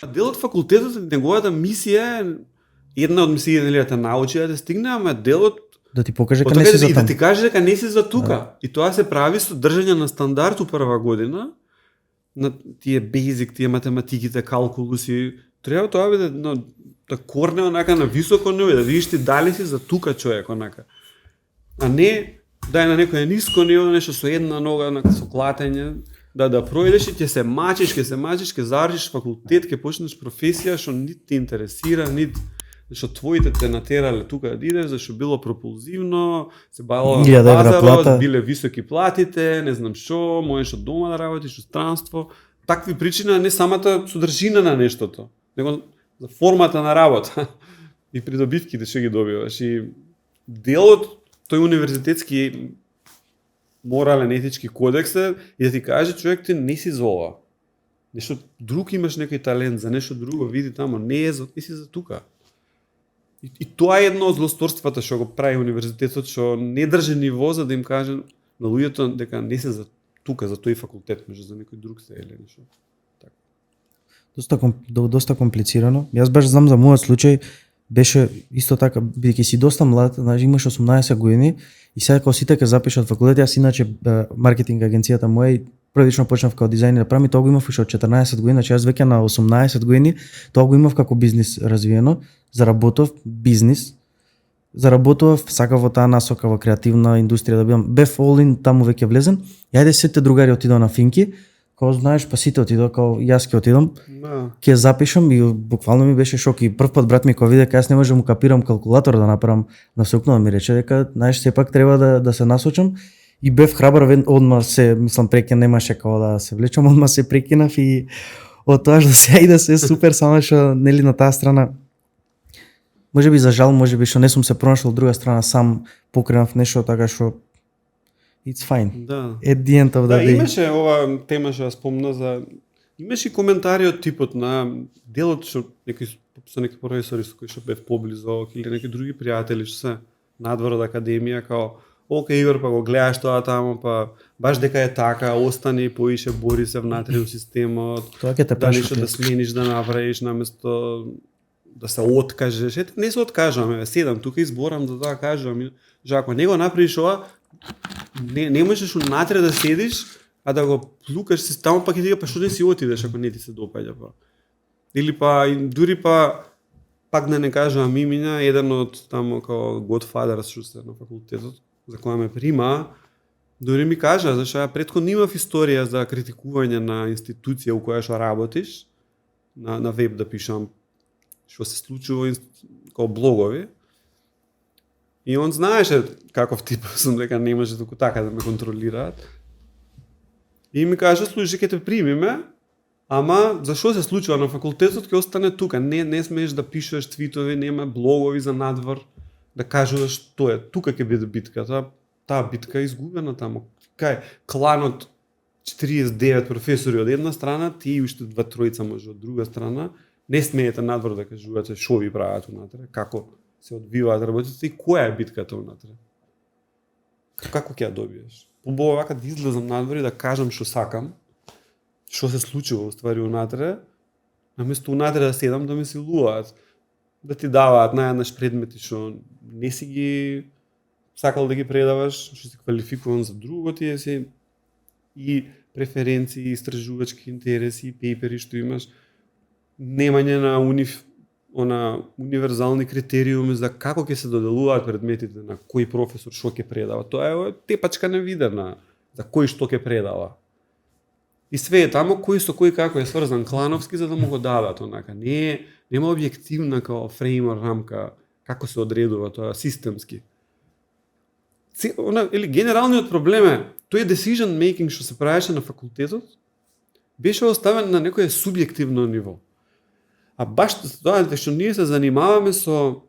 Дел од факултетот, неговата мисија е една од мисиите нели да те научи да стигне, ама делот Да ти покаже Од каде тока си за и таму. да ти каже дека не си за тука. И тоа се прави со држање на стандард у прва година, на тие basic, тие математиките, калкулуси. Треба тоа биде да корне онака на високо ниво и да видиш ти дали си за тука човек онака. А не дај на некој ниско ниво, нешто со една нога, со клатење, да пројдеш и ќе се мачиш, ќе завршиш факултет, ќе почнеш професија што нит те интересира, нит што твоите те натерале тука да идеш, зашто било пропулзивно, се бавало на пазарот, биле високи платите, не знам што, можеш од дома да работиш, од странство. Такви причини, не самата содржина на нештото, него за формата на работа и придобивките што ги добиваш. И делот тој универзитетски морален етички кодекс е и да ти каже човек ти не си за ова. Нешто друг имаш некој талент за нешто друго, види тамо, не си за тука. И тоа е едно од злосторствата што го прави универзитетот, што не држи ниво за да им каже на луѓето дека не се за тука, за тој факултет, може за некој друг се или нешто. Така. Доста комплицирано. Јас баш знам за мојот случај, беше исто така, бидејќи си доста млад, значи имаш 18 години и сега кога сите ќе запишат факултет, јас иначе маркетинг агенцијата моја првично почнав како дизајнер да правам и тоа го имав уште од 14 години, значи јас веќе на 18 години тоа го имав како бизнис развиено, заработов бизнис, заработував, сакав во таа насока во креативна индустрија да бидам, бев all in таму веќе влезен. И ајде сите другари отидоа на Финки, као знаеш, па сите отидоа, као јас ќе отидам. Ќе запишам и буквално ми беше шок и прв пат брат ми кога виде дека јас не можам да му капирам калкулатор да направам на сукно, ми рече дека знаеш сепак треба да се насочам и бев храбар, одма се мислам прекин немаше као да се влечам, одма се прекинав и од тоа што се и да се супер, само што нели на таа страна можеби за жал, можеби што не сум се пронашол од друга страна сам покренав нешто така што it's fine. Да. At the end of the day. Имаше ова тема што ја спомна за имаше и коментари од типот на делот што некои професори со кои што бев поблизо или некои други пријатели што се надвор од академија као окей Игор, па го гледаш тоа таму, па баш дека е така, остани поише, бори се внатре во системот. Тоа ќе те да нешто да смениш, да направиш наместо да се откажеш. Ете, не се откажувам, седам тука изборам да тоа кажувам. Жако, не го направиш ова, не можеш унатре да седиш, а да го плукаш си таму, па ќе ти па што не си отидеш ако не ти се допаѓа па. Или па дури па пак да не кажувам имиња, еден од таму како Godfather што се на факултетот, за која ме прима, дури ми кажа, зашто ја претходно имав историја за критикување на институција у која што работиш, на веб да пишам што се случува како блогови. И он знаеше каков тип сум, дека не може толку така да ме контролираат. И ми кажа, слушај, ќе те примиме, ама зашо се случува на факултетот, ќе остане тука. Не смееш да пишеш твитови, нема блогови за надвор, да кажуваш што е. Тука ќе биде битката. Таа битка е изгубена таму. Кај кланот 49 професори од една страна, ти уште 2-3 може од друга страна, не смеете надвор да кажувате што ви прават унатре, како се одвиваат работите и која е битката унатре. Како ќе ја добиеш? Побоја вака да излезам надвор и да кажам што сакам, што се случува уствари унатре, наместо унатре да седам да ме силуваат, да ти даваат наједнаш предмети што не си ги сакал да ги предаваш, што си квалификуван за друго, тие си и преференции, истражувачки интереси, пейпери што имаш, немање на универзални критериуми за како ќе се доделуваат предметите, на кој професор што ќе предава. Тоа е тепачка невидена за кој што ќе предава. И све е тамо кој со кој како е сврзан клановски за да му го дадат онака. Нема објективна као фреймер рамка како се одредува тоа системски. Или генералниот проблем е тој decision making што се правеше на факултетот беше оставен на некое субјективно ниво. А баш тоа што ние се занимаваме со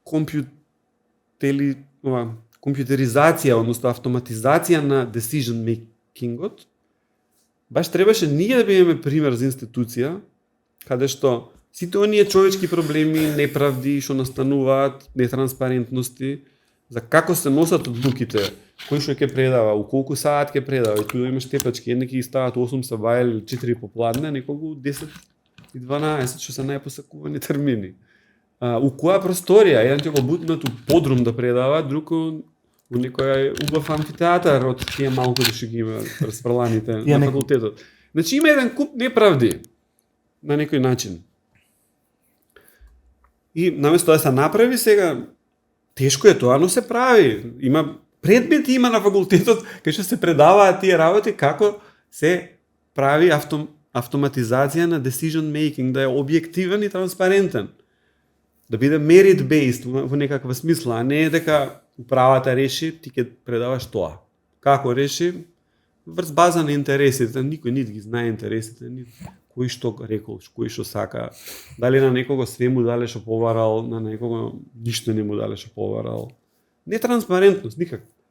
компјутеризација, односно автоматизација на decision makingот, баш требаше ние да бидеме пример за институција каде што сите оние човечки проблеми, неправди што настануваат, нетранспарентности, за како се носат одлуките, кој што ќе предава, у колку саат ќе предава, и тука имаш тепачки, едни ќе стават 8 саба или 4 попладне, неколку 10 и 12 што се најпосакувани термини. У која просторија? Еден ќе го бутнат у подрум да предава, друг у некој убав амфитеатар од тие малку што ги има расфрланите на факултетот. Значи има еден куп неправди на некој начин. И наместо да се направи сега, тешко е тоа, но се прави. Има предмети има на факултетот кај што се предаваат тие работи како се прави автоматизација на decision making, да е објективен и транспарентен. Да биде merit based во некаква смисла, а не е дека управата реши, ти ќе предаваш тоа. Како реши? Врз база на интересите, никој нит ги знае интересите, нит кој што рекол, кој што сака. Дали на некого све му дале што поварал, на некого ништо не му дале што поварал. Не транспарентност, никак.